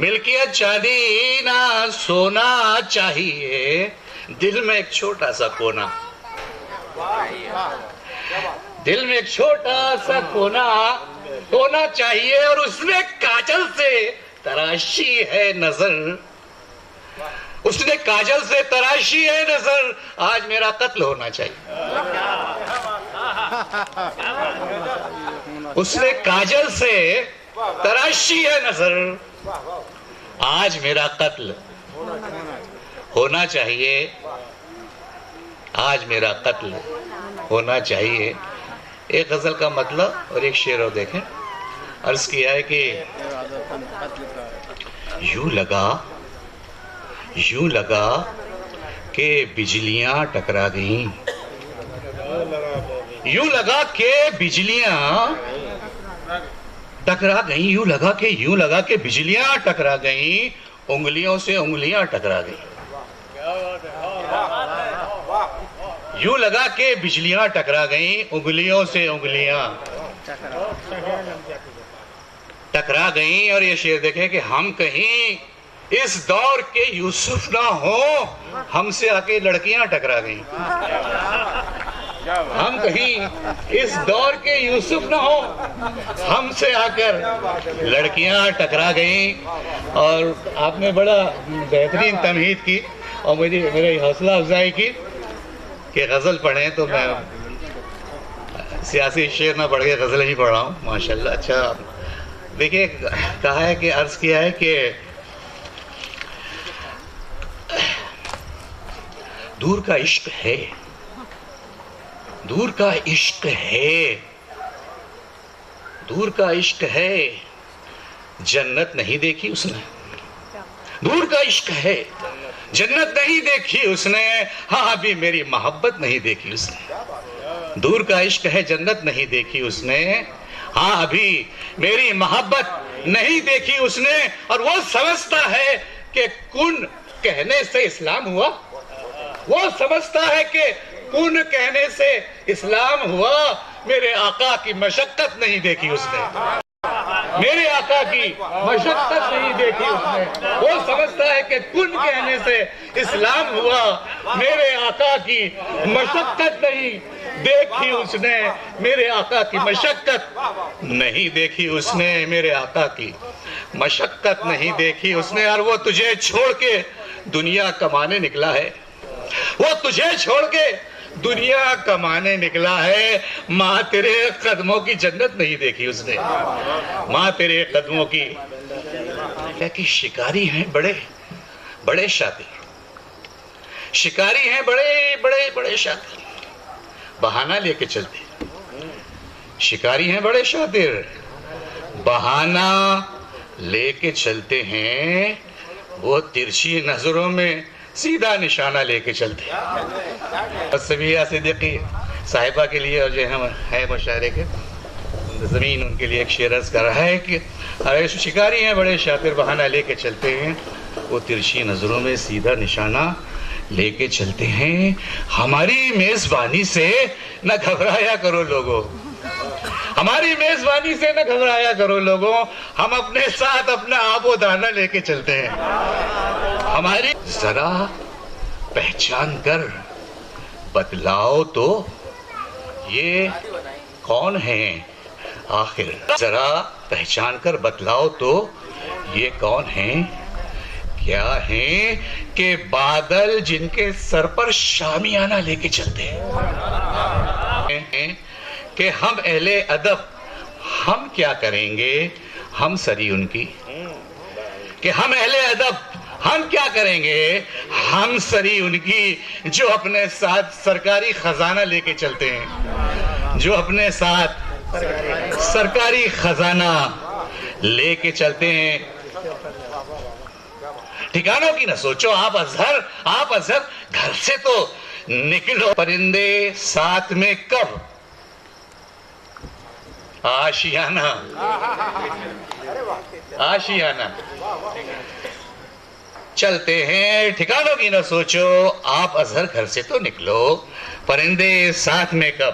ملکیت چاندی نہ سونا چاہیے، دل میں ایک چھوٹا سا کونا، دل میں ایک چھوٹا سا کونا ہونا چاہیے، اور اس میں کاجل سے تراشی ہے نظر، اس نے کاجل سے تراشی ہے نظر، آج میرا قتل ہونا چاہیے۔ اس نے کاجل سے تراشی ہے نظر، آج میرا قتل ہونا چاہیے، آج میرا قتل ہونا چاہیے۔ ایک غزل کا مطلب اور ایک شعر اور دیکھیں۔ عرض کیا ہے کہ یوں لگا کہ بجلیاں ٹکرا گئیں، یوں لگا کہ بجلیاں ٹکرا گئیں، یوں لگا کہ بجلیاں ٹکرا گئیں، انگلیوں سے انگلیاں ٹکرا گئیں، یوں لگا کہ بجلیاں ٹکرا گئیں، انگلیوں سے انگلیاں ٹکرا گئیں۔ اور یہ شعر دیکھیں کہ ہم کہیں اس دور کے یوسف نہ ہوں، ہم سے آ کے لڑکیاں ٹکرا گئیں، ہم کہیں اس دور کے یوسف نہ ہوں، ہم سے آ کر لڑکیاں ٹکرا گئیں۔ اور آپ نے بڑا بہترین تمہید کی اور میری حوصلہ افزائی کی کہ غزل پڑھیں، تو میں سیاسی شعر نہ پڑھ کے غزل ہی پڑھ رہا ہوں ماشاءاللہ۔ اچھا دیکھیں، کہا ہے کہ عرض کیا ہے کہ دور کا عشق ہے، دور کا عشق ہے، دور کا عشق ہے، جنت نہیں دیکھی اس نے، دور کا عشق ہے، جنت نہیں دیکھی اس نے، ہاں ابھی میری محبت نہیں دیکھی اس نے، دور کا عشق ہے، جنت نہیں دیکھی اس نے، ہاں ابھی میری محبت نہیں دیکھی اس نے۔ اور وہ سمجھتا ہے کہ کن کہنے سے اسلام ہوا، وہ سمجھتا ہے کہ کن کہنے سے اسلام ہوا، میرے آقا کی مشقت نہیں دیکھی اس نے، میرے آقا کی مشقت نہیں دیکھی اس نے، وہ سمجھتا ہے کہ کن کہنے سے اسلام ہوا، میرے آقا کی مشقت نہیں دیکھی اس نے، میرے آقا کی مشقت نہیں دیکھی اس نے، میرے آقا کی مشقت نہیں دیکھی اس نے۔ اور وہ تجھے چھوڑ کے دنیا کمانے نکلا ہے، وہ تجھے چھوڑ کے دنیا کمانے نکلا ہے، ماں تیرے قدموں کی جنت نہیں دیکھی اس نے، ماں تیرے قدموں کی، کہ شکاری ہیں بڑے بڑے شاطر، شکاری ہیں بڑے شاطر، بہانہ لے کے چلتے، شکاری ہیں بڑے شاطر، بہانہ لے کے چلتے ہیں، وہ ترچھی نظروں میں سیدھا نشانہ لے کے چلتے ہیں۔ سبیہ صدیقی صاحبہ کے لیے، اور جو ہے مشاعرے کے زمین، ان کے لیے ایک شعر عرض کر رہا ہے کہ شکاری ہیں بڑے شاطر، بہانہ لے کے چلتے ہیں، وہ ترچھی نظروں میں سیدھا نشانہ لے کے چلتے ہیں، ہماری میزبانی سے نہ گھبرایا کرو لوگوں، ہماری میزبانی سے نہ گھبرایا کرو لوگوں، ہم اپنے ساتھ اپنا آب و دانہ لے کے چلتے ہیں، ہماری ذرا پہچان کر بتلاؤ تو یہ کون ہیں آخر، ذرا پہچان کر بتلاؤ تو یہ کون ہیں، کیا ہیں کہ بادل جن کے سر پر شامیانہ لے کے چلتے ہیں، کہ ہم اہل ادب ہم کیا کریں گے ہم سری ان کی، کہ ہم اہل ادب ہم کیا کریں گے ہم سری ان کی، جو اپنے ساتھ سرکاری خزانہ لے کے چلتے ہیں، جو اپنے ساتھ سرکاری خزانہ لے کے چلتے ہیں۔ ٹھکانوں کی نہ سوچو آپ اظہر گھر سے تو نکلو، پرندے ساتھ میں کب آشیانہ چلتے ہیں، ٹھکانوں کی نہ سوچو آپ اظہر گھر سے تو نکلو، پرندے ساتھ میں کب